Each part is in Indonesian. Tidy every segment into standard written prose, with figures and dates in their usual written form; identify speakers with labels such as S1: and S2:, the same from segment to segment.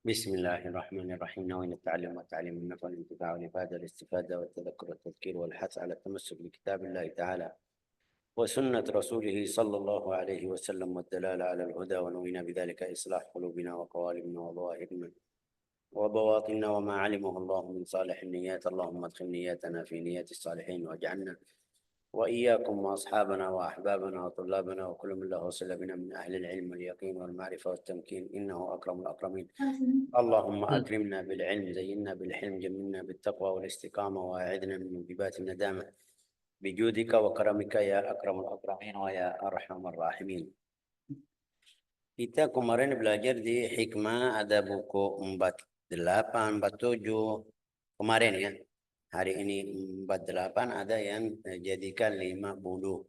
S1: بسم الله الرحمن الرحيم. نوين التعلم والتعليم النفع والانتفاع والإفادة والاستفادة والتذكر والتذكير والحث على التمسك بكتاب الله تعالى وسنة رسوله صلى الله عليه وسلم والدلالة على الهدى، ونوينا بذلك إصلاح قلوبنا وقوالبنا وظواهرنا وبواطننا وما علمه الله من صالح النيات. اللهم ادخل نياتنا في نيات الصالحين، واجعلنا وإياكم وأصحابنا وأحبابنا وطلابنا وكل من له صلة بنا من أهل العلم واليقين والمعرفة والتمكين، إنه أكرم الأكرمين. اللهم أكرمنا بالعلم، زينا بالحلم، جملنا بالتقوى والاستقامة، وأعذنا من موجبات الندامة بجودك وكرمك يا أكرم الأكرمين ويا أرحم الراحمين. Kita kemarin belajar di hikmah, ada buku 48, 47 kemarin ya. Hari ini 48, ada yang jadikan 50.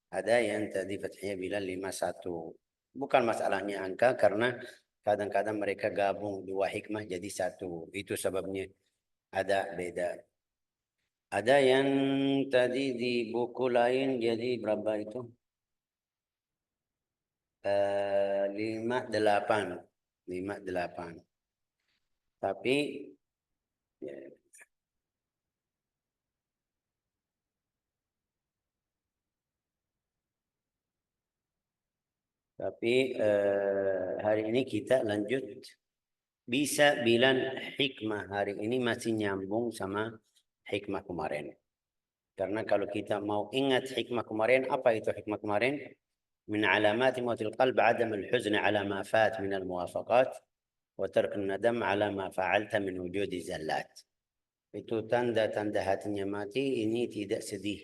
S1: Ada yang tadi fathnya bilang 51. Bukan masalahnya angka, karena kadang-kadang mereka gabung dua hikmah jadi satu. Itu sebabnya ada beda. Ada yang tadi di buku lain jadi berapa itu? 58. Tapi ya, hari ini kita lanjut. Bisa bilang hikmah hari ini masih nyambung sama hikmah kemarin. Karena kalau kita mau ingat hikmah kemarin, apa itu hikmah kemarin? Min alamati mautil qalb adam al-huzn ala ma fat min al-muwafaqat wa tark an-nadam ala ma fa'alta min wujudi zallat. Itu tanda-tanda hatinya mati, ini tidak sedih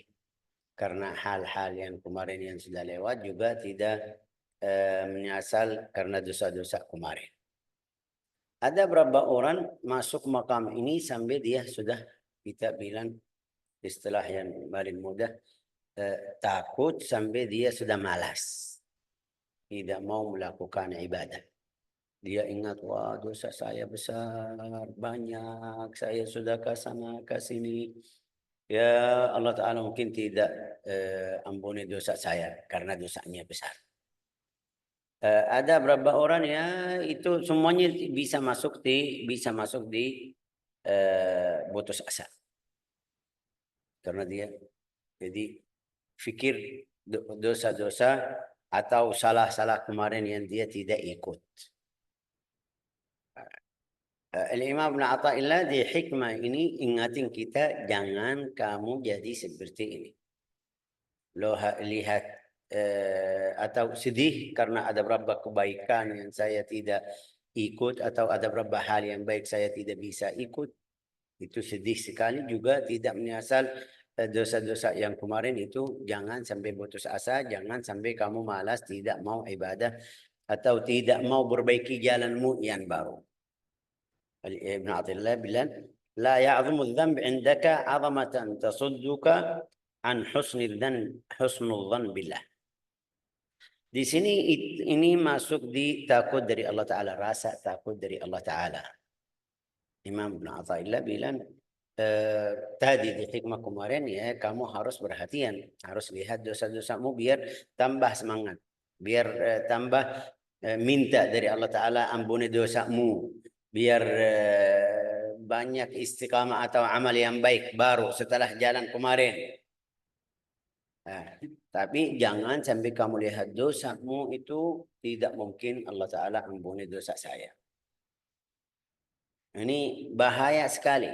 S1: karena hal-hal yang kemarin yang sudah lewat, juga tidak menyesal karena dosa-dosa kemarin. Ada berapa orang masuk makam ini sampai dia sudah, kita bilang istilah yang paling mudah, takut sampai dia sudah malas, tidak mau melakukan ibadah. Dia ingat, wah dosa saya besar, banyak, saya sudah ke sana ke sini. Ya Allah Ta'ala mungkin tidak ampuni dosa saya karena dosanya besar. Ada berapa orang ya itu semuanya bisa masuk di putus asa, karena dia jadi fikir dosa-dosa atau salah-salah kemarin yang dia tidak ikut. Al-Imam Ibn Athaillah di hikmah ini ingatin kita, jangan kamu jadi seperti ini. Lo lihat atau sedih karena ada beberapa kebaikan yang saya tidak ikut, atau ada beberapa hal yang baik saya tidak bisa ikut, itu sedih sekali. Juga tidak menyesal dosa-dosa yang kemarin, itu jangan sampai putus asa, jangan sampai kamu malas, tidak mau ibadah atau tidak mau perbaiki jalanmu yang baru. Ibn Athaillah bilang, la ya'zumu dzamb 'indaka 'azamatan tasudduka an husnul dzan billah. Di sini ini masuk di takut dari Allah Ta'ala, rasa takut dari Allah Ta'ala. Imam Ibn Athaillah bilang, tadi di hikmah kemarin ya, kamu harus perhatian, harus lihat dosa-dosamu biar tambah semangat, biar tambah minta dari Allah Ta'ala ampuni dosamu, biar banyak istiqamah atau amal yang baik baru setelah jalan kemarin. Tapi jangan sampai kamu lihat dosamu itu, tidak mungkin Allah Ta'ala ampuni dosa saya. Ini bahaya sekali.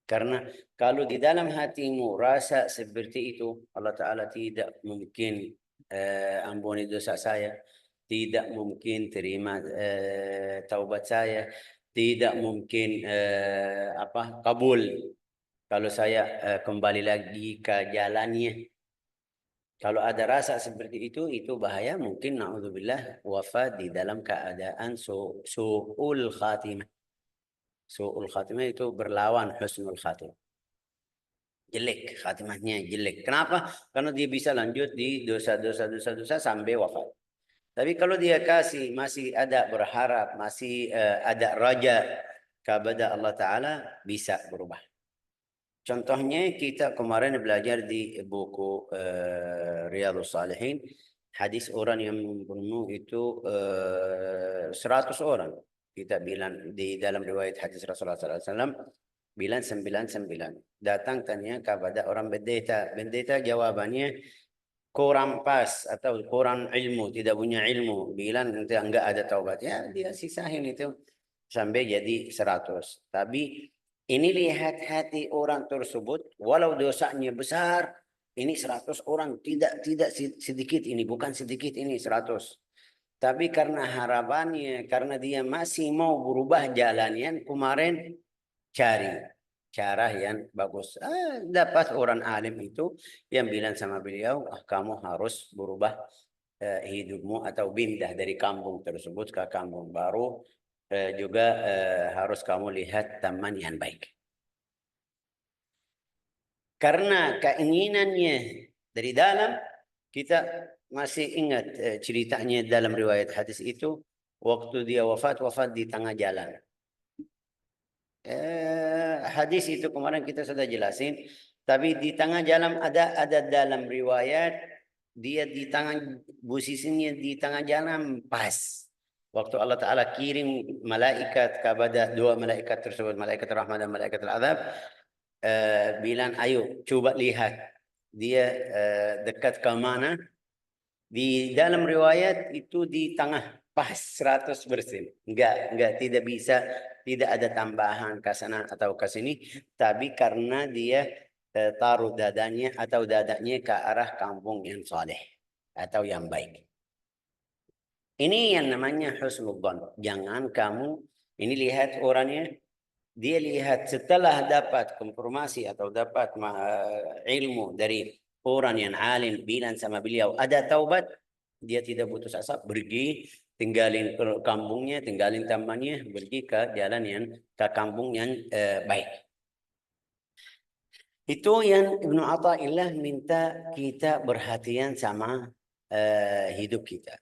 S1: Karena kalau di dalam hatimu rasa seperti itu, Allah Ta'ala tidak mungkin ampuni dosa saya, tidak mungkin terima taubat saya, tidak mungkin kabul kalau saya kembali lagi ke jalannya. Kalau ada rasa seperti itu bahaya. Mungkin na'udzubillah wafat di dalam keadaan su'ul khatimah. Su'ul khatimah itu berlawan husnul khatimah. Jelek, khatimahnya jelek. Kenapa? Karena dia bisa lanjut di dosa sampai wafat. Tapi kalau dia masih ada berharap, masih ada raja kepada Allah Ta'ala, bisa berubah. Contohnya kita kemarin belajar di buku Riyadhus Shalihin, hadis orang yang membunuh itu 100 orang. Kita bilang di dalam riwayat hadis Rasulullah SAW, bilang 99. Datang tanya kepada orang pendeta. Pendeta jawabannya kurang pas atau kurang ilmu, tidak punya ilmu. Bilang enggak ada taubat. Ya, dia sisahin itu sampai jadi 100. Tapi ini lihat hati orang tersebut, walau dosanya besar, ini 100 orang, tidak sedikit ini, bukan sedikit ini 100. Tapi karena harapannya, karena dia masih mau berubah jalannya, kemarin cari cara yang bagus. Dapat orang alim itu yang bilang sama beliau, kamu harus berubah hidupmu atau pindah dari kampung tersebut ke kampung baru. Juga harus kamu lihat teman yang baik. Karena keinginannya dari dalam, kita masih ingat ceritanya dalam riwayat hadis itu, waktu dia wafat di tengah jalan. Hadis itu kemarin kita sudah jelasin, tapi di tengah jalan ada dalam riwayat dia di tangan, posisinya di tengah jalan pas. Waktu Allah Ta'ala kirim malaikat kepada dua malaikat tersebut, malaikat rahmat dan malaikat azab, bilang ayo coba lihat dia dekat ke mana. Di dalam riwayat itu di tengah pas 100%. Enggak, tidak bisa, tidak ada tambahan ke sana atau ke sini, tapi karena dia taruh dadanya atau dadanya ke arah kampung yang saleh atau yang baik. Ini yang namanya husnudzon. Jangan kamu ini lihat orangnya, dia lihat setelah dapat konfirmasi atau dapat ilmu dari orang yang alim bilang sama beliau ada taubat, dia tidak putus asa, pergi tinggalin kampungnya, tinggalin temannya, pergi ke jalan yang ke kampung yang baik. Itu yang Ibnu Athaillah minta kita perhatian sama hidup kita.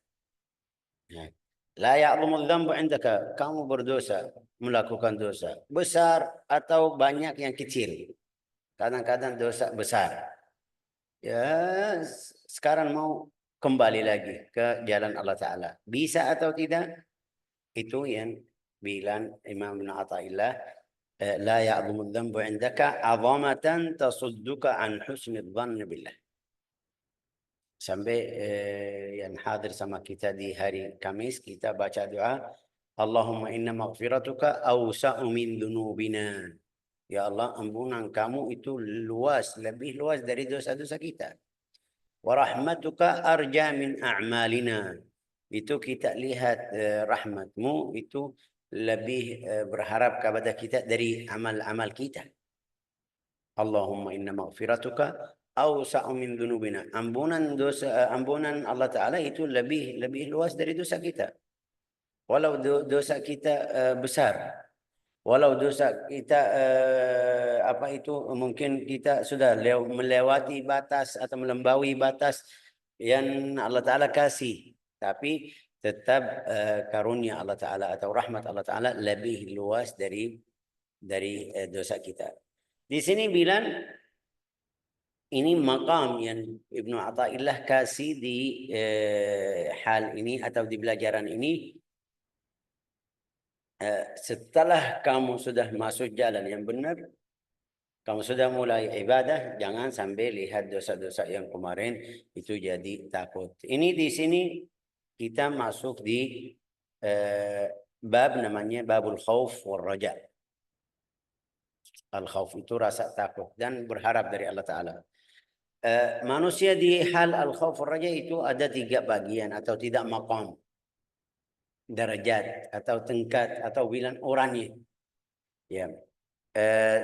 S1: La ya'zumul dzambu 'indaka, kamu berdosa, melakukan dosa besar atau banyak yang kecil. Kadang-kadang dosa besar. Ya, sekarang mau kembali lagi ke jalan Allah Ta'ala. Bisa atau tidak? Itu yang bilang Imam Ibn Athaillah, la ya'zumul dzambu 'indaka 'azamatan tasudduka an husnidh dhanni billah. Sampai yang hadir sama kita di hari Kamis, kita baca doa, Allahumma inna maghfiratuka awsa'u min dunubina. Ya Allah, ampunan kamu itu luas, lebih luas dari dosa-dosa kita. Wa rahmatuka arja min a'malina. Itu kita lihat rahmatmu itu lebih berharap kepada kita dari amal-amal kita. Allahumma inna maghfiratuka awsa'u min dunubina. Ampunan dosa, ampunan Allah Ta'ala itu lebih luas dari dosa kita. Walau dosa kita besar, walau dosa kita apa itu mungkin kita sudah melewati batas atau melampaui batas yang Allah Ta'ala kasih, tapi tetap karunia Allah Ta'ala atau rahmat Allah Ta'ala lebih luas dari dosa kita. Di sini bilang ini maqam yang Ibnu Athaillah kasih di hal ini atau di pelajaran ini. Setelah kamu sudah masuk jalan yang benar, kamu sudah mulai ibadah, jangan sampai lihat dosa-dosa yang kemarin itu jadi takut. Ini di sini kita masuk di bab namanya babul khauf wal raja. Al-khauf itu rasa takut dan berharap dari Allah Ta'ala. Manusia di hal al-khauf raja itu ada 3 bagian atau tidak maqam, derajat atau tingkat atau bilang orangnya. Ya.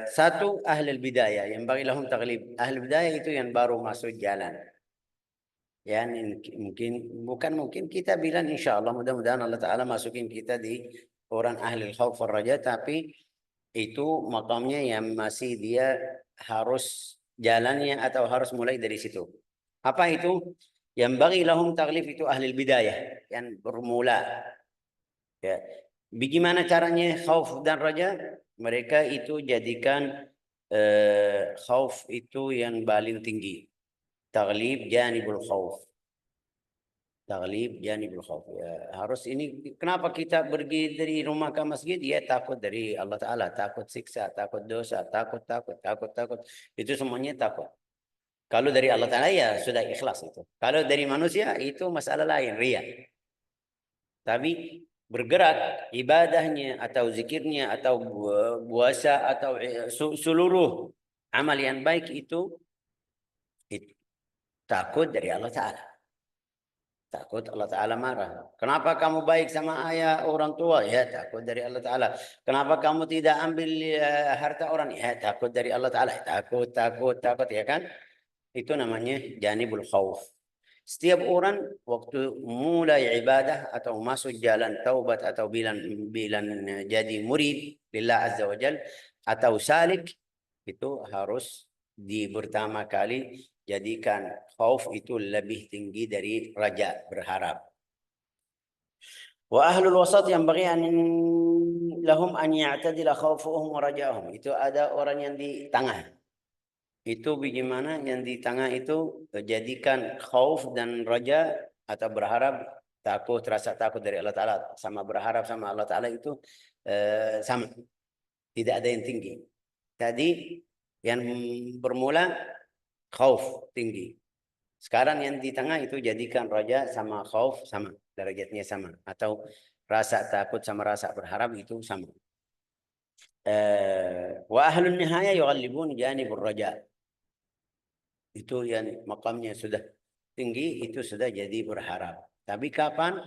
S1: Satu ahli bidayah yang bagi lahum taghlib. Ahli bidayah itu yang baru masuk jalan. Ya, mungkin kita bilang insyaallah mudah-mudahan Allah Ta'ala masukin kita di orang ahli khauf raja, tapi itu makamnya yang masih dia harus jalannya atau harus mulai dari situ. Apa itu? Yang bagi lahum taglif itu ahli bidayah yang bermula. Ya. Bagaimana caranya khauf dan raja? Mereka itu jadikan khauf itu yang paling tinggi. Taglib janibul khauf. Taglib janibul khauf. Ya, harus ini kenapa kita pergi dari rumah ke masjid? Ya takut dari Allah Ta'ala, takut siksa, takut dosa, takut. Itu semuanya takut. Kalau dari Allah Ta'ala ya sudah ikhlas itu. Kalau dari manusia itu masalah lain, ria. Tapi bergerak ibadahnya atau zikirnya atau puasa atau seluruh amal yang baik itu takut dari Allah Ta'ala. Takut Allah Ta'ala marah. Kenapa kamu baik sama ayah orang tua? Ya takut dari Allah Ta'ala. Kenapa kamu tidak ambil harta orang? Ya takut dari Allah Ta'ala. Takut ya kan? Itu namanya janibul khauf. Setiap orang waktu mulai ibadah atau masuk jalan taubat atau bilan jadi murid lillah azza wajal atau salik itu harus pertama kali jadikan khauf itu lebih tinggi dari raja berharap. Wa ahlul wasat yang bagi lahum an ya'tadila khaufuhum wa raja'uhum. Itu ada orang yang di tengah. Itu bagaimana yang di tengah itu jadikan khauf dan raja atau berharap takut, rasa takut dari Allah Ta'ala sama berharap sama Allah Ta'ala itu sama. Tidak ada yang tinggi. Tadi yang bermula khauf tinggi. Sekarang yang di tengah itu jadikan raja sama khauf sama. Derajatnya sama. Atau rasa takut sama rasa berharap itu sama. Wa ahlun nihaya yughallibun janibur raja. Itu yang makamnya sudah tinggi, itu sudah jadi berharap. Tapi kapan?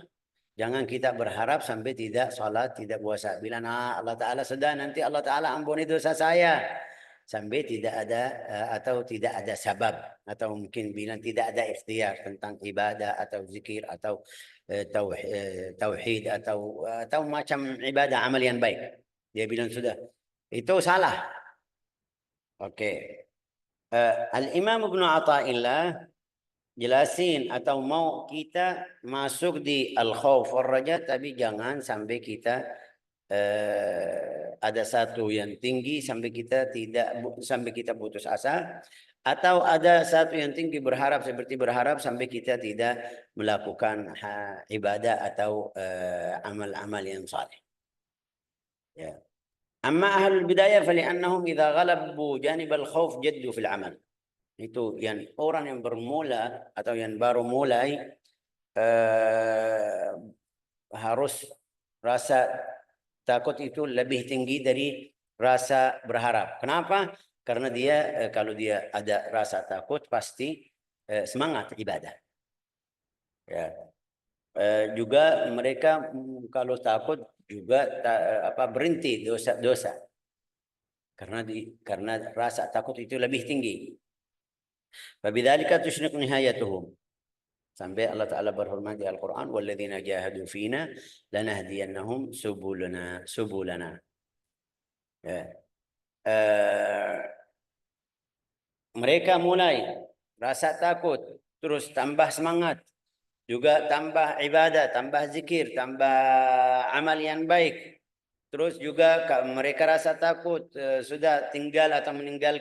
S1: Jangan kita berharap sampai tidak salat, tidak puasa. Bila Allah Ta'ala sudah, nanti Allah Ta'ala ampuni dosa saya. Sampai tidak ada atau tidak ada sabab. Atau mungkin bilang tidak ada ikhtiar tentang ibadah atau zikir atau tauhid atau macam ibadah amal yang baik. Dia bilang sudah. Itu salah. Oke. Al-Imam Ibnu Athaillah jelasin atau mau kita masuk di al-khauf war-raja tapi jangan sampai kita ada satu yang tinggi sampai kita putus asa atau ada satu yang tinggi berharap sampai kita tidak melakukan ibadah atau amal-amal yang saleh. Ya. Amma ahlul bidayah fali'annahum idza ghalabu janib al-khauf jaddu fil amal. Itu yang orang yang bermula atau yang baru mulai harus rasa takut itu lebih tinggi dari rasa berharap. Kenapa? Karena dia kalau dia ada rasa takut pasti semangat ibadah. Ya. Juga mereka kalau takut juga berhenti dosa-dosa. Karena rasa takut itu lebih tinggi. Fabidzalika tusyriq nihayatuhum. Sampai Allah Ta'ala berfirman di Al-Quran, وَالَّذِينَ جَاهَدُوا فِينَا لَنَهْدِيَنَّهُمْ سُبُلَنَا. Ya. Mereka mulai rasa takut, terus tambah semangat, juga tambah ibadah, tambah zikir, tambah amal yang baik. Terus juga mereka rasa takut sudah tinggal atau meninggal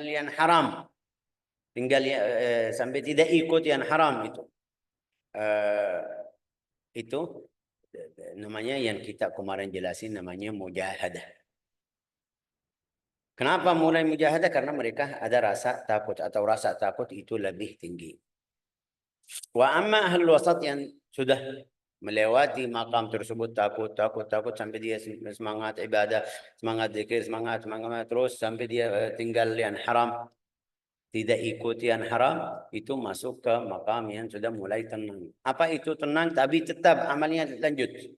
S1: yang haram. Tinggal sampai tidak ikut yang haram itu. Itu namanya yang kita kemarin jelasin namanya mujahadah. Kenapa mulai mujahadah? Karena mereka ada rasa takut atau rasa takut itu lebih tinggi. Wa amma ahlul wasat yang sudah melewati makam tersebut takut sampai dia semangat ibadah, semangat zikir, semangat terus sampai dia tinggal yang haram. Tidak ikut yang haram, itu masuk ke makam yang sudah mulai tenang. Apa itu tenang? Tapi tetap amalnya lanjut.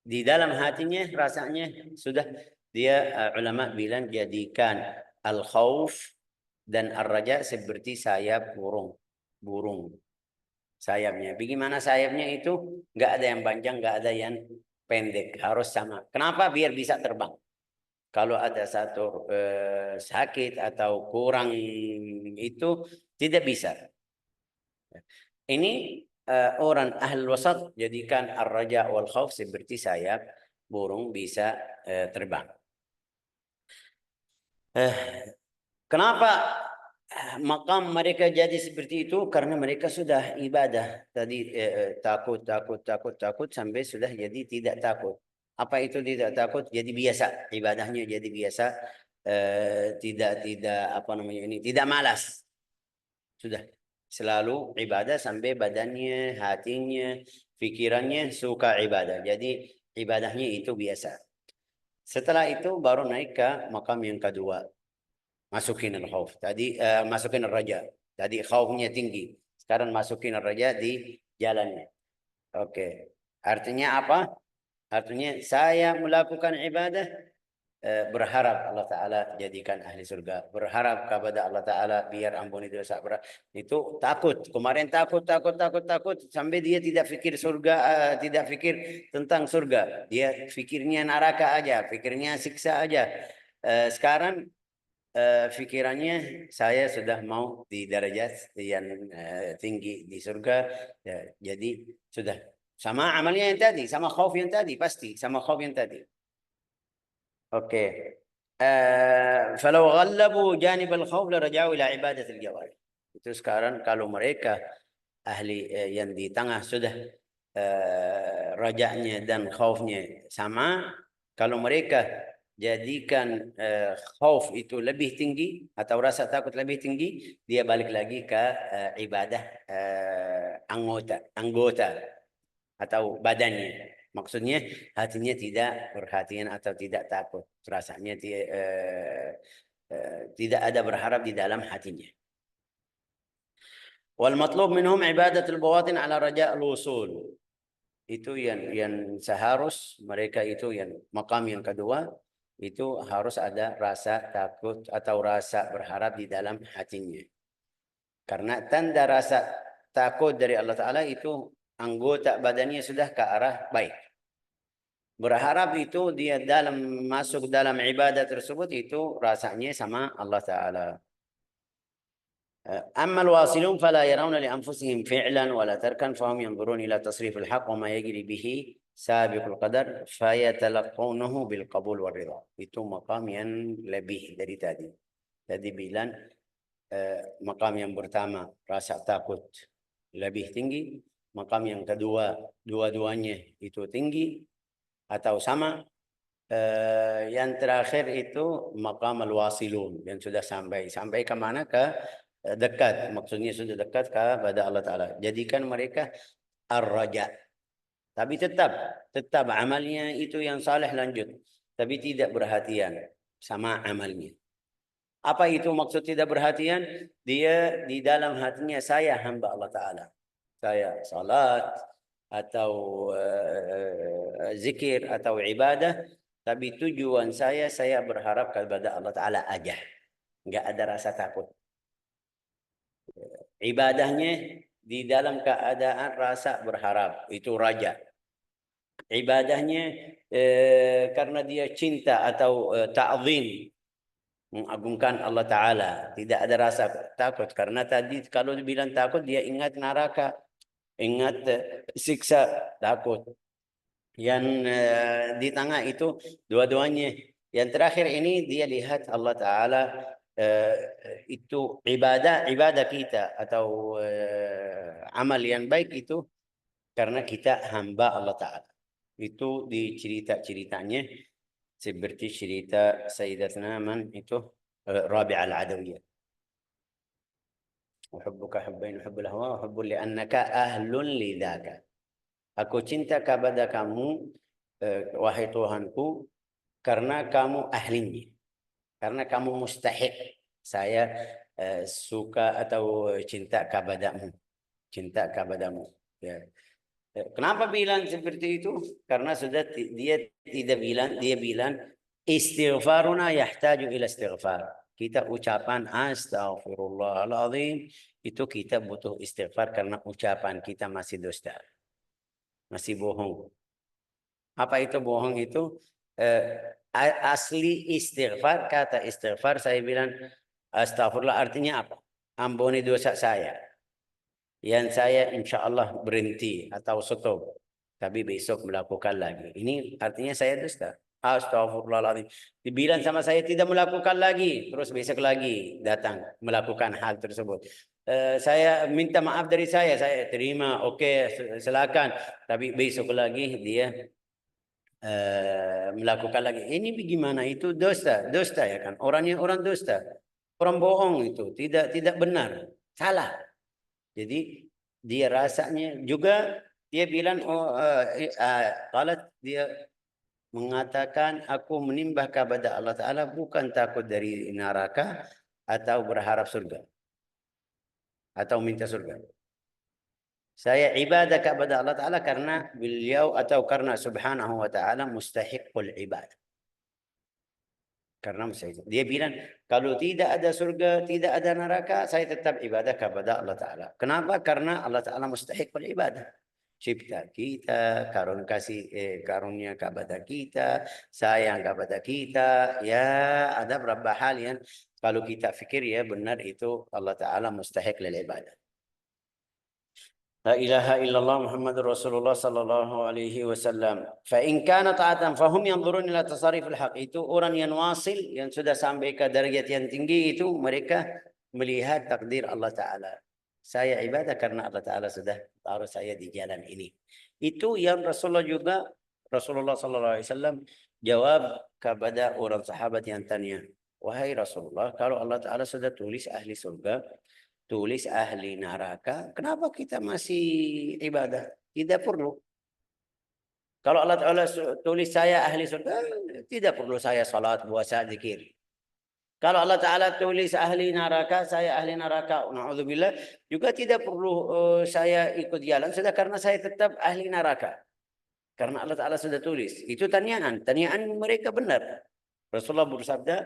S1: Di dalam hatinya rasanya sudah dia ulama bilang jadikan al-khauf dan ar-raja seperti sayap burung. Sayapnya. Bagaimana sayapnya itu? Nggak ada yang panjang, nggak ada yang pendek. Harus sama. Kenapa? Biar bisa terbang. Kalau ada satu sakit atau kurang itu tidak bisa. Ini orang ahlul wasat jadikan ar-raja wal khauf seperti sayap burung bisa terbang. Kenapa Maqam mereka jadi seperti itu karena mereka sudah ibadah tadi, takut sampai sudah jadi tidak takut. Apa itu tidak takut? Jadi biasa ibadahnya, jadi biasa, tidak apa namanya ini, tidak malas. Sudah selalu ibadah sampai badannya, hatinya, pikirannya suka ibadah. Jadi ibadahnya itu biasa. Setelah itu baru naik ke makam yang kedua. Masukin al-khauf. Tadi masukin al-raja. Tadi khaufnya tinggi. Sekarang masukin al-raja di jalannya. Oke. Artinya apa? Artinya saya melakukan ibadah, berharap Allah Ta'ala jadikan ahli surga. Berharap kepada Allah Ta'ala biar ampuni dosa. Itu takut. Kemarin takut. Sampai dia tidak fikir surga, tidak fikir tentang surga. Dia fikirnya neraka aja, fikirnya siksa aja. Sekarang pikirannya saya sudah mau di derajat yang tinggi di surga, ya, jadi sudah sama amalnya yang tadi, sama khauf yang tadi, pasti sama khauf yang tadi. Oke. Falau ghallabu janib al-khauf laraja'u ila ibadatil jawarih. Itu sekarang kalau mereka ahli yang di tengah sudah rajanya dan khaufnya sama, kalau mereka jadikan khauf itu lebih tinggi atau rasa takut lebih tinggi, dia balik lagi ke ibadah anggota atau badannya. Maksudnya hatinya tidak perhatian atau tidak takut, rasanya tidak ada berharap di dalam hatinya. Wal matlub minhum ibadatul bawatin ala raja' al-wusul. Itu yang seharus mereka itu yang makam yang kedua itu harus ada rasa takut atau rasa berharap di dalam hatinya. Karena tanda rasa takut dari Allah Ta'ala itu anggota badannya sudah ke arah baik. Berharap itu dia masuk dalam ibadah tersebut itu rasanya sama Allah Ta'ala. أما الواصلون فلا يرون لأنفسهم فعلا ولا تركا فهم ينظرون إلى تصريف الحق وما يجري به سابق القدر فيتلقونه بالقبول والرضا. Itu maqam yang lebih dari tadi. Tadi bilang maqam yang pertama rasa takut lebih tinggi, maqam yang kedua dua-duanya itu tinggi atau sama, yang terakhir itu maqam al-wasilun yang sudah sampai ke mana, ke dekat, maksudnya sudah dekat kepada Allah Ta'ala. Jadikan mereka ar-raja. Tapi tetap amalnya itu yang saleh lanjut. Tapi tidak perhatian sama amalnya. Apa itu maksud tidak perhatian? Dia di dalam hatinya saya hamba Allah Ta'ala. Saya salat atau zikir atau ibadah. Tapi tujuan saya berharap kepada Allah Ta'ala aja. Nggak ada rasa takut. Ibadahnya di dalam keadaan rasa berharap, itu raja. Ibadahnya karena dia cinta atau ta'zim, mengagungkan Allah Ta'ala, tidak ada rasa takut. Karena tadi kalau dibilang takut dia ingat neraka, ingat siksa, takut. Yang di tengah itu dua-duanya. Yang terakhir ini dia lihat Allah Ta'ala, itu ibadah kita atau amal yang baik itu karena kita hamba Allah Ta'ala. Itu di cerita-ceritanya seperti cerita Sayyidatuna Man itu Rabi'ah al-Adawiyah. Uhibbuka hubbain uhibbul hawa uhibbu li'annaka ahlun lidzaka. Aku cinta kepada kamu wahai Tuhanku karena kamu ahlinya. Karena kamu mustahik saya suka atau cinta kepadamu. Cinta kepadamu. Ya. Kenapa bilang seperti itu? Karena sudah dia bilang istighfaruna yahtaju ila istighfar. Kita ucapan astaghfirullahaladzim itu kita butuh istighfar karena ucapan kita masih dusta. Masih bohong. Apa itu bohong itu? Asli istighfar, kata istighfar saya bilang astagfirullah artinya apa? Ampuni dosa saya. Yang saya insya Allah berhenti atau stop. Tapi besok melakukan lagi. Ini artinya saya dusta. Astagfirullahaladzim. Dibilang sama saya tidak melakukan lagi. Terus besok lagi datang melakukan hal tersebut. Saya minta maaf dari saya terima, oke, silakan. Tapi besok lagi dia melakukan lagi. Ini bagaimana? Itu dosa, dosa ya kan? Orangnya orang dosa, orang bohong itu tidak benar, salah. Jadi dia rasanya juga dia bilang kalau dia mengatakan aku menimbah kepada Allah Ta'ala bukan takut dari neraka atau berharap surga atau minta surga. Saya ibadah kepada Allah Ta'ala karena beliau atau karena subhanahu wa ta'ala mustahiqul ibadah. Karena dia bilang kalau tidak ada surga, tidak ada neraka, saya tetap ibadah kepada Allah Ta'ala. Kenapa? Karena Allah Ta'ala mustahiqul ibadah. Cipta kita, karunia kepada kita, sayang kepada kita. Ya, ada beberapa hal yang kalau kita fikir ya benar itu Allah Ta'ala mustahiq lil ibadah. La ilaha illallah Muhammadur Rasulullah sallallahu alaihi wasallam. Fa in kana ta'atan fahum yanzurun ila tasarifil haq. Itu orang yang wasil yang sudah sampai ke derajat yang tinggi itu mereka melihat takdir Allah Ta'ala. Saya ibadah karena Allah Ta'ala sudah taruh saya di jalan ini. Itu yang Rasulullah sallallahu alaihi wasallam jawab kepada orang sahabat yang tanya, wahai Rasulullah, kalau Allah Ta'ala sudah tulis ahli surga, tulis ahli neraka, kenapa kita masih ibadah? Tidak perlu. Kalau Allah Ta'ala tulis saya ahli surga, tidak perlu saya salat, puasa, zikir. Kalau Allah Ta'ala tulis ahli neraka, saya ahli neraka, na'udzubillah, juga tidak perlu saya ikut jalan, sudah karena saya tetap ahli neraka. Karena Allah Ta'ala sudah tulis. Itu tanyaan mereka benar. Rasulullah bersabda,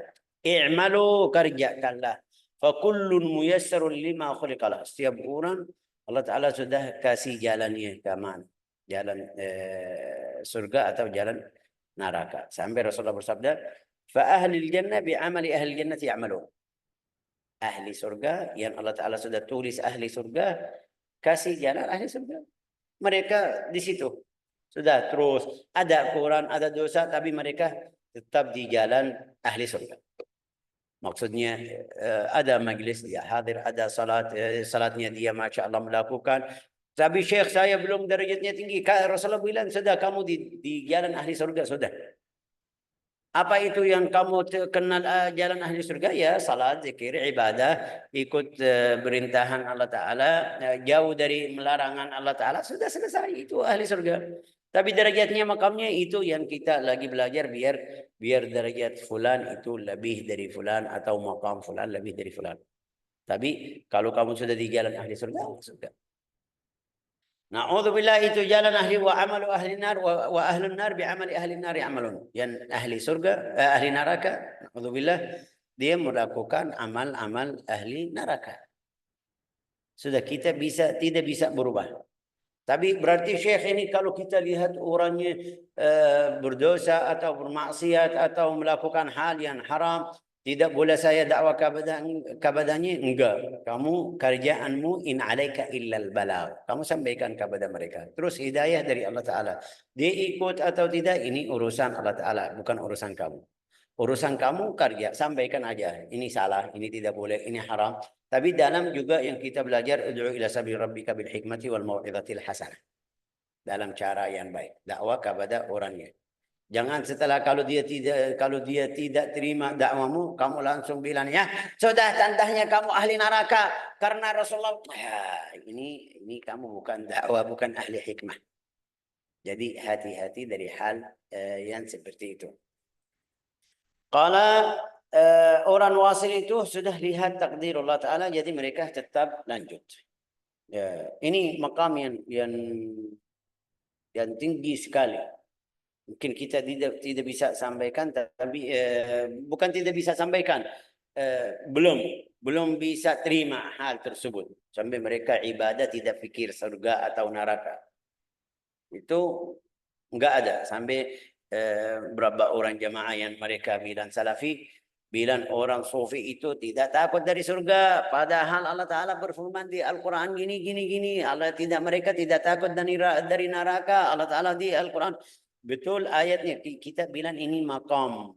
S1: i'malu, kerjakanlah. Fakullun muyassarun lima khuliqalah. Setiap orang Allah Ta'ala sudah kasih jalannya ke mana? Jalan surga atau jalan neraka. Sampai Rasulullah bersabda, fa ahlil jannah bi amali ahli jannati ya'malun. Ahli surga yang Allah Ta'ala sudah tulis ahli surga, kasih jalan ahli surga. Mereka di situ. Sudah terus ada Quran, ada dosa, tapi mereka tetap di jalan ahli surga. Maksudnya ada majlis dia hadir, ada salatnya dia masya Allah melakukan. Tapi Syekh saya belum derajatnya tinggi. Rasulullah bilang sudah kamu di jalan ahli surga sudah. Apa itu yang kamu kenal jalan ahli surga? Ya salat, zikir, ibadah, ikut perintahan Allah Ta'ala, jauh dari melarangan Allah Ta'ala, sudah selesai. Itu ahli surga. Tapi derajatnya makamnya itu yang kita lagi belajar biar derajat fulan itu lebih dari fulan atau makam fulan lebih dari fulan. Tapi kalau kamu sudah di jalan ahli surga, surga. Na'udzubillah itu jalan ahli wa amalu ahli nar wa ahlun nar bi amali ahli nar ya'malun. Yang ahli surga, ahli neraka, na'udzubillah dia melakukan amal-amal ahli neraka. Sudah kita tidak bisa berubah. Tapi berarti Syekh ini kalau kita lihat orangnya berdosa atau bermaksiat atau melakukan hal yang haram, tidak boleh saya dakwah kepadanya. Enggak. Kamu kerjaanmu in alaika illal balagh. Kamu sampaikan kepada mereka. Terus hidayah dari Allah Ta'ala. Dia ikut atau tidak, ini urusan Allah Ta'ala, bukan urusan kamu. Urusan kamu kerja, sampaikan aja. Ini salah, ini tidak boleh, ini haram. Tapi dalam juga yang kita belajar, ud'u ila sabili rabbika bil hikmati wal mau'izatil hasanah. Dalam cara yang baik, dakwah kepada orangnya. Jangan setelah kalau dia tidak terima dakwamu, kamu langsung bilang ya, sudah tandanya kamu ahli neraka karena Rasulullah. Ya, ini kamu bukan dakwah, bukan ahli hikmah. Jadi hati-hati dari hal yang seperti itu. Kalau orang wasil itu sudah lihat takdir Allah Ta'ala, jadi mereka tetap lanjut. Ya, ini makam yang tinggi sekali. Mungkin kita tidak bisa sampaikan, tapi bukan tidak bisa sampaikan, belum bisa terima hal tersebut. Sampai mereka ibadah tidak fikir surga atau neraka. Itu enggak ada. Sampai berapa orang jamaah yang mereka bilang salafi, bilang orang sufi itu tidak takut dari surga, padahal Allah Ta'ala berfirman di Al-Quran gini. Mereka tidak takut dari neraka. Allah Ta'ala di Al-Quran Betul ayatnya kita bilang ini maqam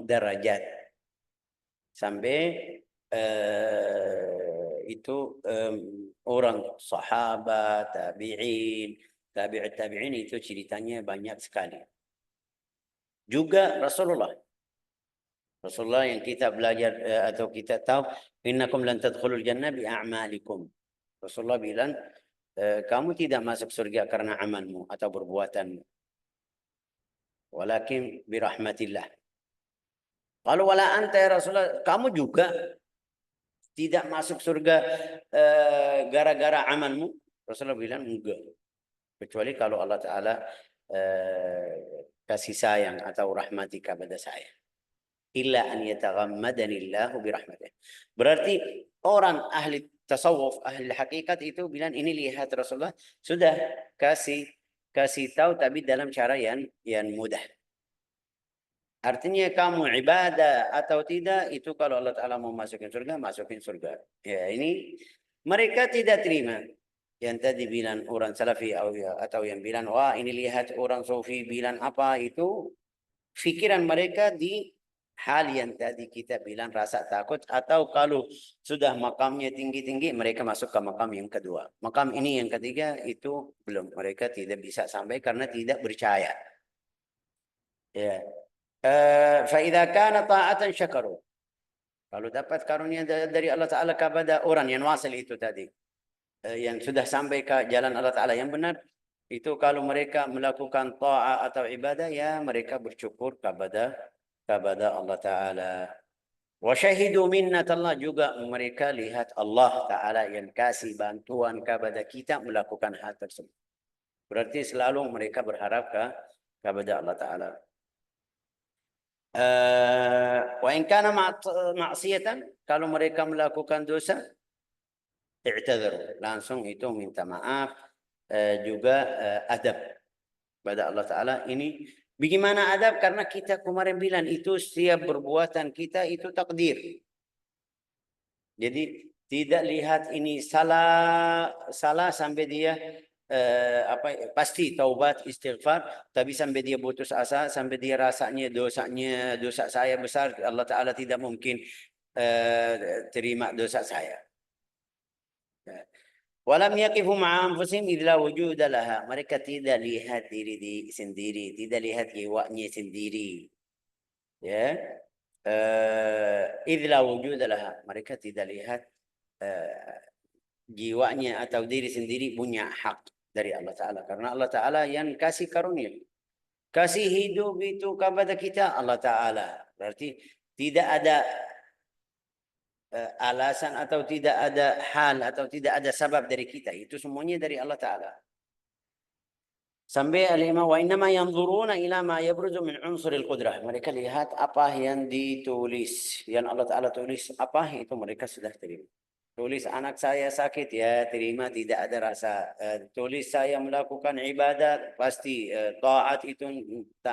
S1: derajat. Sampai itu orang sahabat, tabi'in, tabi'in itu ceritanya banyak sekali. Juga Rasulullah yang kita belajar atau kita tahu, innakum lan tadkhulul jannah bi a'malikum. Rasulullah bilang, kamu tidak masuk surga karena amalmu atau perbuatanmu, walakin bi rahmatillah. Kalau wala anta ya Rasulullah, kamu juga tidak masuk surga gara-gara amalmu. Rasulullah bilang enggak, kecuali kalau Allah Ta'ala kasih sayang atau rahmati kepada saya. Illa an yataghammadani Allahu birahmatih. Berarti orang ahli tasawuf, ahli hakikat itu bilang ini lihat Rasulullah sudah kasih tahu tapi dalam cara yang mudah. Artinya kamu ibadah atau tidak itu kalau Allah Ta'ala mau masukin surga. Ya ini mereka tidak terima. Yang tadi bilang orang salafi atau yang bilang wah ini lihat orang sufi bilang apa itu fikiran mereka di hal yang tadi kita bilang rasa takut, atau kalau sudah makamnya tinggi-tinggi mereka masuk ke makam yang kedua. Makam ini yang ketiga itu belum, mereka tidak bisa sampai karena tidak percaya. Ya. فإذا كان طاعة شكروا. Kalau dapat karunia dari Allah Ta'ala kepada orang yang wasil itu tadi, yang sudah sampai ke jalan Allah Ta'ala yang benar, itu kalau mereka melakukan ta'a atau ibadah, ya mereka bersyukur kepada Allah Ta'ala. Wa syahidu minnatallah, juga mereka lihat Allah Ta'ala yang kasih bantuan kepada kita melakukan hal tersebut. Berarti selalu mereka berharap kepada Allah Ta'ala. Wa in kana maksiatan, kalau mereka melakukan dosa, i'tadzar, langsung itu minta maaf, juga adab pada Allah Ta'ala. Ini bagaimana adab? Karena kita kemarin bilang itu setiap perbuatan kita itu takdir. Jadi tidak lihat ini salah sampai dia pasti taubat istighfar, tapi sampai dia putus asa, sampai dia rasanya dosa saya besar, Allah Ta'ala tidak mungkin terima dosa saya. Walam yaqifu ma'a anfusihim idh la wujuda laha. Mereka tidak lihat diri sendiri, tidak lihat jiwanya sendiri. Ya. Idh la wujuda laha. Mereka tidak lihat jiwanya atau diri sendiri punya hak dari Allah Ta'ala. Karena Allah Ta'ala yang kasih karunia. Kasih hidup itu kepada kita Allah Ta'ala. Berarti tidak ada alasan atau tidak ada hal atau tidak ada sebab dari kita. Itu semuanya dari Allah Ta'ala. Sampai al-imam wa innama yanzuruna ila ma yabruzu min unsuril qudrah. Mereka lihat apa yang ditulis, yang Allah Ta'ala tulis, apa itu mereka sudah terima. Tulis anak saya sakit, ya terima, tidak ada rasa. Tulis saya melakukan ibadat, pasti taat itu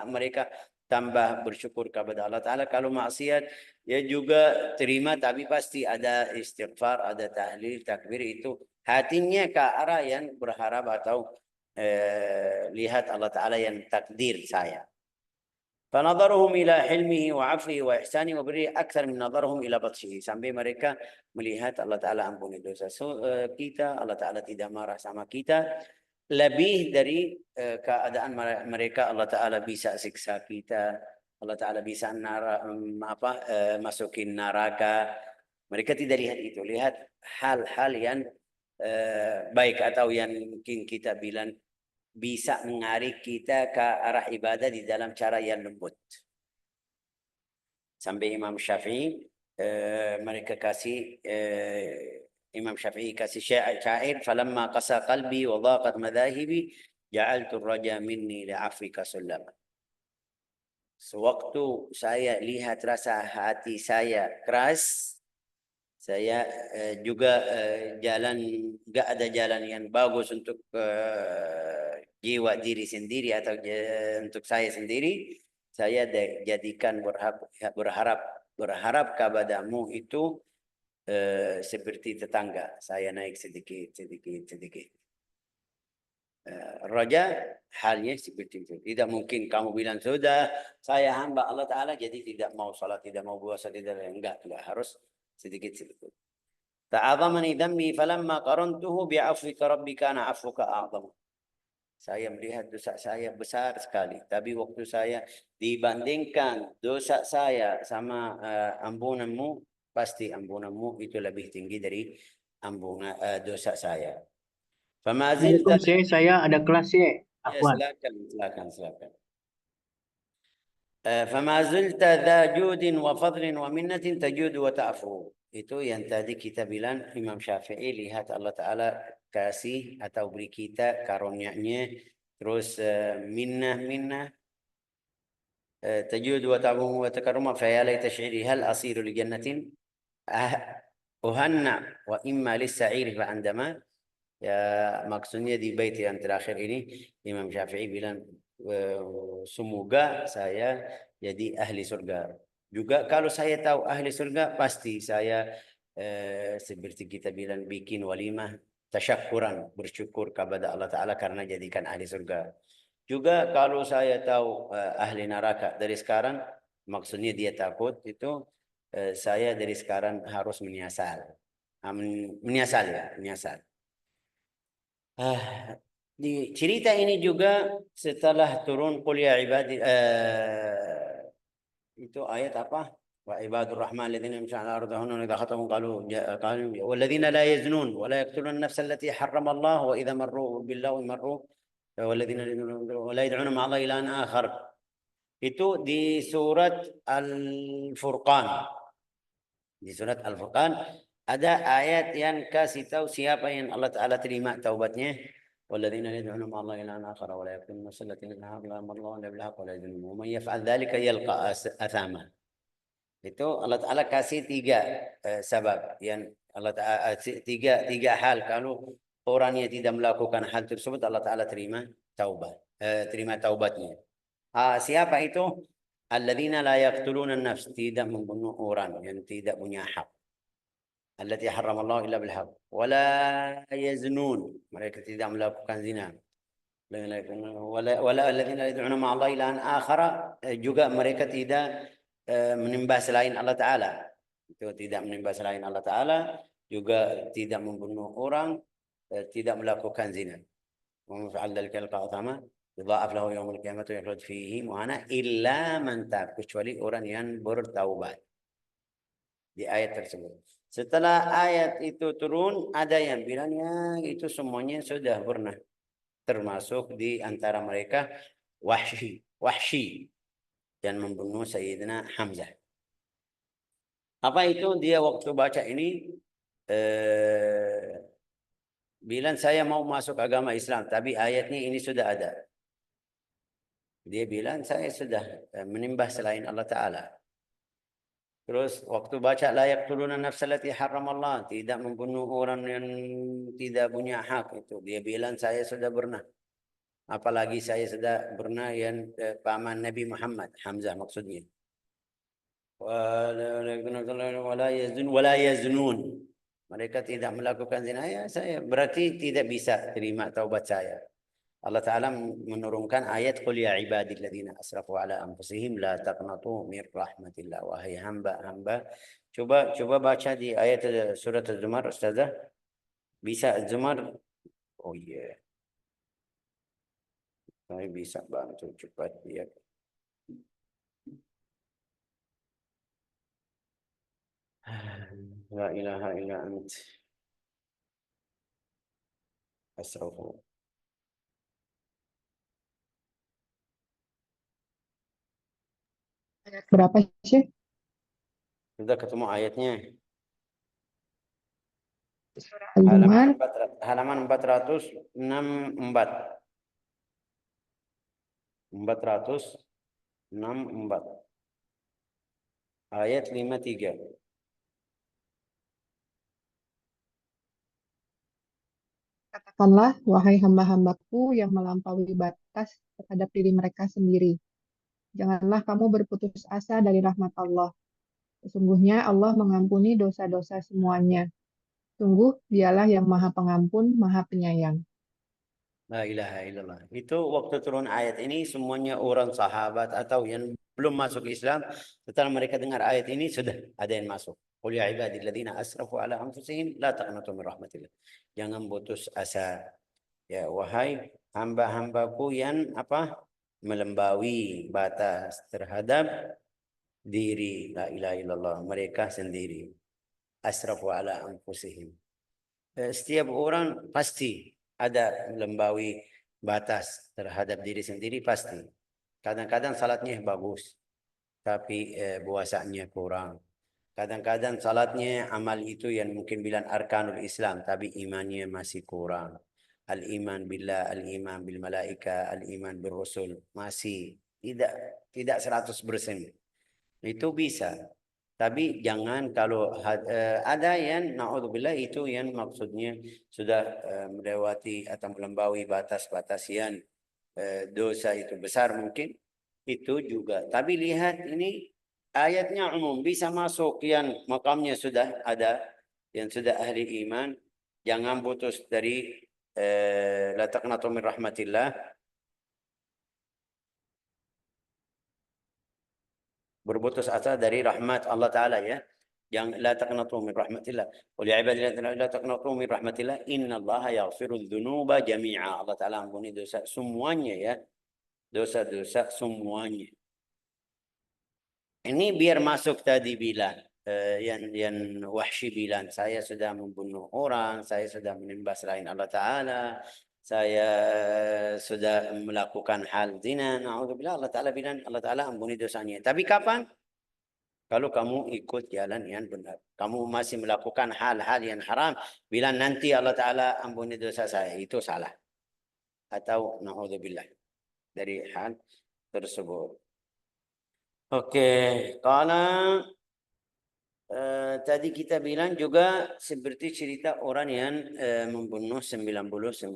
S1: mereka tambah bersyukur kepada Allah Ta'ala. Kalau maksiat, ya juga terima, tapi pasti ada istighfar, ada tahlil, takbir, itu hatinya ke arah yang berharap atau lihat Allah Ta'ala yang takdir saya. فنظرهم إلى حلمه وعفوه وإحسانه وبره أكثر من نظرهم إلى بطشه. Sampai mereka melihat Allah Ta'ala ampuni dosa kita, Allah Ta'ala tidak marah sama kita, lebih dari keadaan mereka Allah Ta'ala bisa siksa kita, Allah Ta'ala bisa masukin neraka. Mereka tidak lihat itu, lihat hal-hal yang baik atau yang mungkin kita bilang bisa menarik kita ke arah ibadah di dalam cara yang lembut. Sampai Imam Syafi'i mereka kasih Imam Syafi'i kasih syair, falamma qasa qalbi wa dhaqat madhahibi ja'altu raja minni li'afika sullam. Sewaktu saya lihat rasa hati saya keras, saya juga jalan enggak ada jalan yang bagus untuk jiwa diri sendiri atau untuk saya sendiri, saya jadikan berharap kepadamu itu seperti tetangga, saya naik sedikit. Raja halnya seperti itu. Tidak mungkin kamu bilang sudah saya hamba Allah Ta'ala jadi tidak mau salat, tidak mau puasa, tidak enggak harus sedikit-sedikit. Ta'azamani dhammi falamma qarantuhu bi'afwika rabbi kana 'afwuka a'zam. Saya melihat dosa saya besar sekali, tapi waktu saya dibandingkan dosa saya sama ampunanmu, pasti ampunanmu itu lebih tinggi dari ampunan dosa saya. Fama zilta
S2: Assalamualaikum, saya ada kelas ya.
S1: ya
S2: Afwan.
S1: silakan. فما زلت ذا جود وفضل ومنة تجود وتعفو. Itu yang tadi kita bilang Imam Syafi'i, lihat Allah Ta'ala kasih atau beri kita karunia-Nya, terus minnah تجود وتعفو وتكرم فيا ليت شعري هل أصير لجنة أهنأ وإما للسعير فعندما. Ya, maksudnya di bait yang terakhir ini Imam Syafi'i bilang semoga saya jadi ahli surga. Juga kalau saya tahu ahli surga pasti saya seperti kita bilang bikin walimah tasyakuran, bersyukur kepada Allah Ta'ala karena jadikan ahli surga. Juga kalau saya tahu ahli neraka dari sekarang, maksudnya dia takut itu saya dari sekarang harus menyasal. Menyasal. Di cerita ini juga setelah turun qul ya ibadi itu ayat apa? Wa ibadur rahman alladziina yamshuna 'alal ardi hawnan wa idza khatabahum qalu walladziina la yaznun wa la yaqtuluna an-nafsa allati harrama Allah wa idza marru bil-lagwi marru walladziina la yad'una ma'a Allahi ilahan akhar. Itu di surat Al-Furqan. Di surat Al-Furqan ada ayat yang kasih tahu siapa yang Allah Ta'ala terima taubatnya. والذين يدعون مع الله إلها آخر ولا يقتلون النفس التي حرم الله إلا بالحق ولا يزنون ومن يفعل ذلك يلقى أثاما. Itu Allah Ta'ala kasih tiga sebab yang Allah Ta'ala tiga hal kalau orangnya tidak melakukan hal tersebut Allah Ta'ala terima taubatnya. Siapa itu? Alladzina la yaqtuluna an-nafs, tidak membunuh orang yang tidak punya hak. Allati harramallahu illa bil haq wala yaznun, mereka tidak melakukan zina. Wala alladzina yad'una ma'a Allah ilahan akhara, juga mereka tidak menyembah selain Allah Ta'ala. Itu tidak menyembah selain Allah Ta'ala, juga tidak membunuh orang, tidak melakukan zina. Wa man fa'ala dzalika yalqa athama yudha'af lahu yaumil qiyamati wa yakhlud fihi muhana illa man tab, kecuali orang yang bertaubat. Di ayat tersebut. Setelah ayat itu turun, ada yang bilang ya itu semuanya sudah pernah. Termasuk di antara mereka Wahsy yang membunuh Sayyidina Hamzah. Apa itu? Dia waktu baca ini bilang saya mau masuk agama Islam, tapi ayatnya ini sudah ada. Dia bilang saya sudah menyembah selain Allah Ta'ala. Terus waktu baca la yaqtuluna nafsa allati harramallah, tidak membunuh orang yang tidak punya hak, itu dia bilang saya sudah pernah. Apalagi saya sudah pernah yang paman Nabi Muhammad, Hamzah maksudnya. Wala yaznun. Mereka tidak melakukan zina, ya saya berarti tidak bisa terima taubat saya. Allah Ta'ala menurunkan ayat qul ya ibadilladzina asrafu ala anfusihim la taqnatu min rahmatillah. Wahai hamba-hamba, coba baca di ayat surat Az-Zumar, Ustazah. Bisa Az-Zumar? Oh iya. Saya bisa bantu cepat ya. La ilaha illa ant. Asrafu.
S2: Berapa sih?
S1: Sudah ketemu ayatnya.
S2: Az-Zumar.
S1: Halaman 464. 464. Ayat 53.
S2: Katakanlah, wahai hamba-hambaku yang melampaui batas terhadap diri mereka sendiri. Janganlah kamu berputus asa dari rahmat Allah. Sesungguhnya Allah mengampuni dosa-dosa semuanya. Sungguh dialah yang maha pengampun, maha penyayang.
S1: La ilaha illallah. Itu waktu turun ayat ini semuanya orang sahabat atau yang belum masuk Islam, setelah mereka dengar ayat ini sudah ada yang masuk. Qul ya ibadilladzina asrafu ala anfusihim la taqnatu min rahmatillah. Jangan putus asa. Ya wahai hamba-hambaku yang apa? Melampaui batas terhadap diri. La ilaha illallah. Mereka sendiri. Asrafu ala anfusihim. Setiap orang pasti ada melampaui batas terhadap diri sendiri pasti. Kadang-kadang salatnya bagus, tapi puasanya kurang. Kadang-kadang salatnya amal itu yang mungkin bilang arkanul Islam, tapi imannya masih kurang. Al-iman billah, al-iman bil malaika, al-iman bil rusul masih tidak 100%. Itu bisa. Tapi jangan kalau ada yang naudzubillah itu yang maksudnya sudah melewati atau melampaui batas-batas yang dosa itu besar mungkin itu juga. Tapi lihat ini ayatnya umum bisa masuk yang makamnya sudah ada yang sudah ahli iman. Jangan putus dari la taqnatu min rahmatillah. Berputus asa dari rahmat Allah Ta'ala ya. Yang la taqnatu min rahmatillah. Qul ya ibadillah la taqnatu min rahmatillah. Innallaha yaghfiru dzunuba jami'a. Allah Ta'ala ampuni dosa semuanya ya. Dosa-dosa semuanya. Ini biar masuk tadi bilang. Yang Wahsy bilang. Saya sudah membunuh orang. Saya sudah menyembah selain Allah Ta'ala. Saya sudah melakukan hal zina. Na'udzubillah Allah Ta'ala bilang. Allah Ta'ala ampuni dosanya. Tapi kapan? Kalau kamu ikut jalan yang benar. Kamu masih melakukan hal-hal yang haram. Bila nanti Allah Ta'ala ampuni dosa saya. Itu salah. Atau na'udzubillah. Dari hal tersebut. Oke. Kalau tadi kita bilang juga seperti cerita orang yang membunuh 99.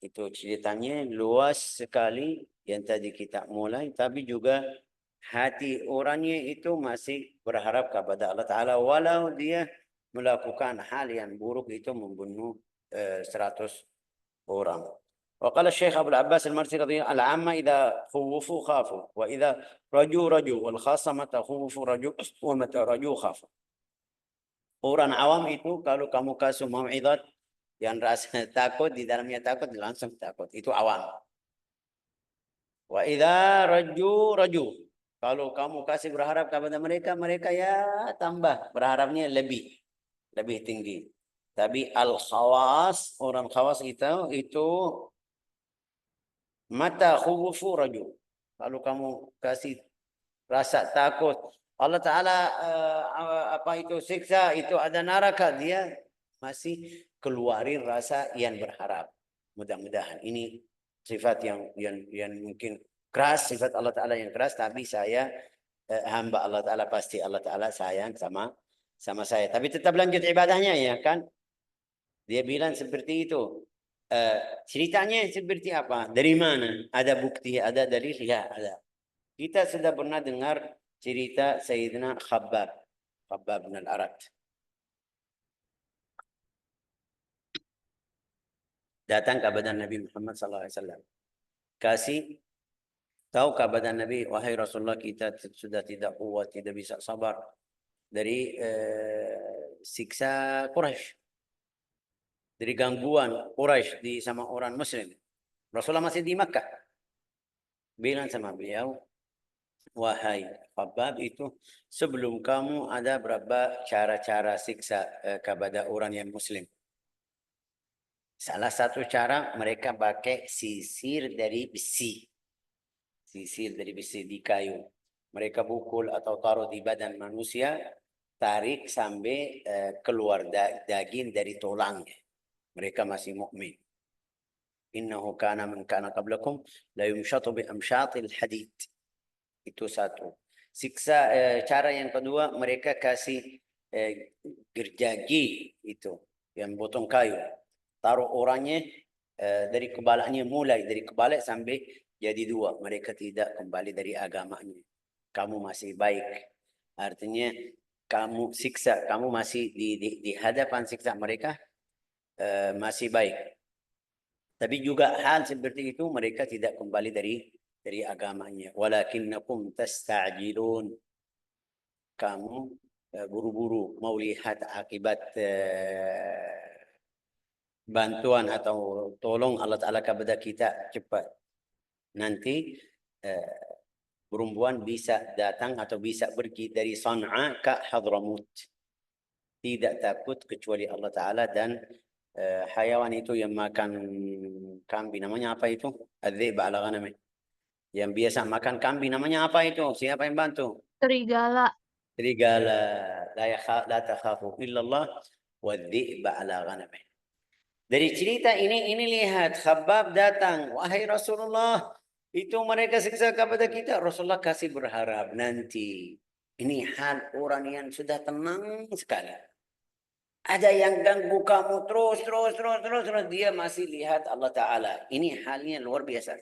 S1: Itu ceritanya luas sekali. Yang tadi kita mulai. Tapi juga hati orangnya itu masih berharap kepada Allah Ta'ala walau dia melakukan hal yang buruk itu membunuh 100 orang. وقال الشيخ أبو العباس المرسي رضي الله العامة إذا خوفوا خافوا وإذا رجوا رجوا والخاصة متى خوفوا رجوا ومتى رجوا خافوا. Orang awam itu kalau kamu kasih mau'izat yang rasa takut di dalamnya takut langsung takut itu awam. Wa idza raju. Kalau kamu kasih berharap kepada mereka, mereka ya tambah berharapnya lebih tinggi. Tapi al-khawas, orang khawas itu mata khufu raju. Kalau kamu kasih rasa takut, Allah Ta'ala apa itu siksa, itu ada neraka, dia masih keluarin rasa yang berharap. Mudah-mudahan ini sifat yang mungkin keras, sifat Allah Ta'ala yang keras, tapi saya hamba Allah Ta'ala pasti Allah Ta'ala sayang sama saya. Tapi tetap lanjut ibadahnya ya kan. Dia bilang seperti itu. Ceritanya seperti apa? Dari mana? Ada bukti, ada dalil? Ya ada. Kita sudah pernah dengar cerita Sayyidina Khabbab bin al-Arat. Datang kepada Nabi Muhammad SAW. Kasih tahu kepada Nabi, wahai Rasulullah, kita sudah tidak kuat, tidak bisa sabar dari siksa Quraisy, dari gangguan Quraisy di sama orang Muslim. Rasulullah masih di Makkah. Bilang sama beliau, wahai Khabbab, itu sebelum kamu ada berapa cara-cara siksa kepada orang yang Muslim. Salah satu cara mereka pakai sisir dari besi. Sisir dari besi di kayu. Mereka pukul atau taruh di badan manusia, tarik sampai keluar daging dari tulangnya. Mereka masih mukmin. Innahu kana man kana qablakum la yumshatu bi amshatil hadid. Itu satu. Siksa cara yang kedua, mereka kasih gergaji itu yang potong kayu. Taruh orangnya dari kepalanya, mulai dari kepala sampai jadi dua. Mereka tidak kembali dari agamanya. Kamu masih baik. Artinya kamu siksa, kamu masih di hadapan siksa mereka masih baik. Tapi juga hal seperti itu mereka tidak kembali dari agamanya. Walakinnakum tasta'jilun. Kamu buru-buru mau lihat akibat bantuan atau tolong Allah Ta'ala kepada kita cepat. Nanti perempuan bisa datang atau bisa pergi dari Sana'a ke Hadramut. Tidak takut kecuali Allah Ta'ala dan hayawan itu yang makan kambing. Namanya apa itu? Adz-dzib ala ghanami. Yang biasa makan kambing namanya apa itu? Siapa yang bantu?
S3: Serigala.
S1: Serigala. La takhafu illallah wadz-dzib ala ghanami. Dari cerita ini lihat Khabbab datang, wahai Rasulullah, itu mereka siksa kepada kita. Rasulullah kasih berharap nanti. Ini hal orang yang sudah tenang sekali. Ada yang ganggu kamu terus. Dia masih lihat Allah Ta'ala. Ini halnya luar biasa.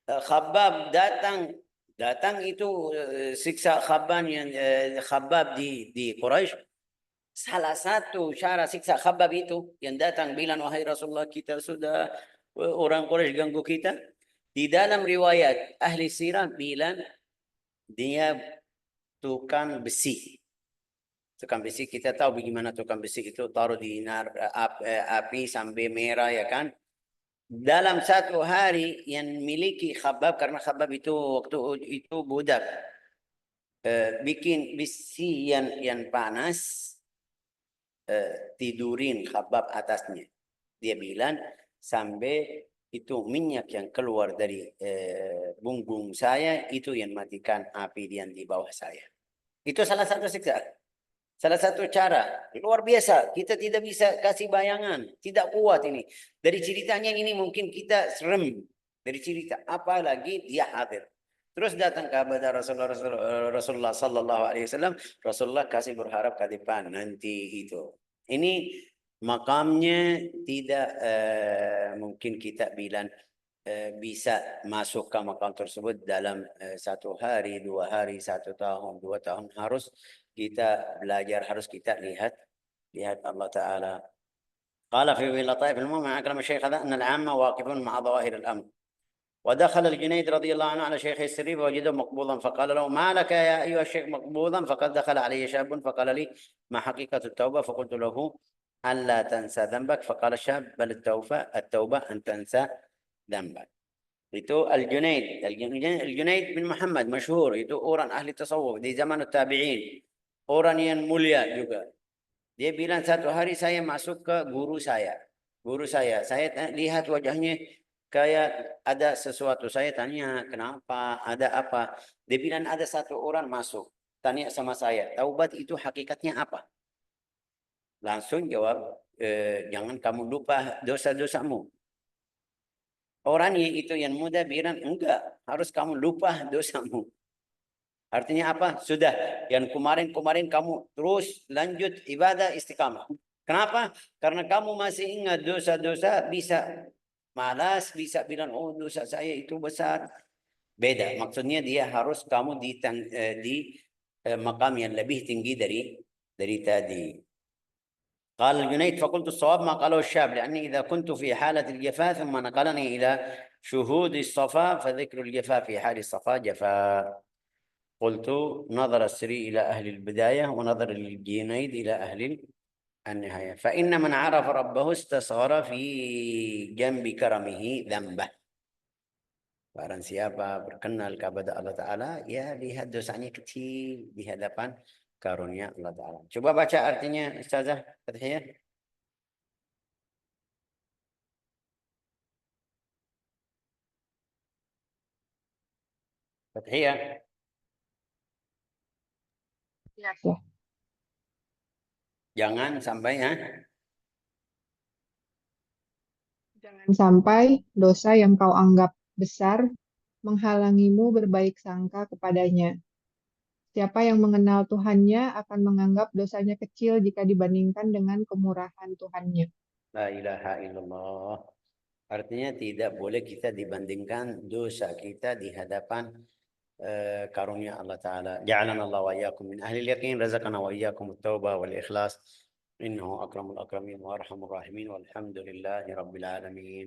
S1: Khabbab datang itu siksa Khabbab di Quraisy. Salah satu cara siksa Khabbab itu yang datang bilang, wahai Rasulullah, kita sudah orang Quraisy ganggu kita. Di dalam riwayat ahli sirah bilang dia tukang besi. Tukang besi, kita tahu bagaimana tukang besi itu, taruh di api sampai merah, ya kan. Dalam satu hari yang miliki Khabbab, karena Khabbab itu waktu itu budak, bikin besi yang panas, tidurin Khabbab atasnya. Dia bilang sampai itu minyak yang keluar dari punggung saya itu yang matikan api yang di bawah saya. Itu salah satu siksa. Salah satu cara luar biasa. Kita tidak bisa kasih bayangan, tidak kuat ini. Dari ceritanya ini mungkin kita serem dari cerita, apalagi dia hadir. Terus datang kepada Rasulullah Sallallahu Alaihi Wasallam. Rasulullah kasih berharap ke depan nanti itu. Ini makamnya tidak mungkin kita bilang bisa masuk ke makam tersebut dalam 1 hari, 2 hari, 1 tahun, 2 tahun. Harus kita belajar, harus kita lihat Allah Ta'ala. قال في لطائف المؤمن أكرم الشيخ هذا أن العامة واقفون مع ظواهر الأمر. ودخل الجنيد رضي الله عنه على شيخه السري فوجده مقبوضا فقال له ما لك يا أيها الشيخ مقبوضا؟ فقد دخل علي شاب فقال لي ما حقيقة التوبة؟ فقلت له ألا تنسى ذنبك. فقال الشاب بل التوبة أن تنسى ذنبك. Itu Al-Junaid bin Muhammad masyhur, itu orang ahli tasawuf di zaman tabi'in, orang yang mulia juga. Dia bilang satu hari saya masuk ke guru saya lihat wajahnya kayak ada sesuatu. Saya tanya kenapa, ada apa? Dia bilang ada satu orang masuk tanya sama saya, taubat itu hakikatnya apa? Langsung jawab, jangan kamu lupa dosa-dosamu. Orangnya itu yang muda bilang, enggak, harus kamu lupa dosamu. Artinya apa? Sudah, yang kemarin kamu terus lanjut ibadah istiqamah. Kenapa? Karena kamu masih ingat dosa-dosa, bisa malas, bisa bilang, oh dosa saya itu besar. Beda, maksudnya dia harus kamu di makam yang lebih tinggi dari tadi. قال الجنيد فقلت الصواب ما قاله الشاب لأني إذا كنت في حالة الجفاء ثم نقلني إلى شهود الصفا فذكر الجفاء في حال الصفا جفاء. قلت نظر السري إلى أهل البداية ونظر الجنيد إلى أهل النهاية فإن من عرف ربه استصغر في جنب كرمه ذنبه. Barang siapa berkenal kepada Allah Ta'ala, ya lihat dosanya kecil di hadapan karunia Allah Ta'ala. Coba baca artinya Ustazah Fathiyah. Fathiyah.
S2: Ya.
S1: Jangan sampai
S2: Jangan sampai dosa yang kau anggap besar menghalangimu berbaik sangka kepadanya. Siapa yang mengenal Tuhannya akan menganggap dosanya kecil jika dibandingkan dengan kemurahan Tuhannya.
S1: La ilaha illallah. Artinya tidak boleh kita dibandingkan dosa kita di hadapan karunia Allah Ta'ala. Ja'alana Allah wa iyyakum min ahli al-yaqin, razaqana wa iyyakum at-taubah wal ikhlas. Innahu akramul akramin wa arhamur rahimin walhamdulillahi rabbil alamin.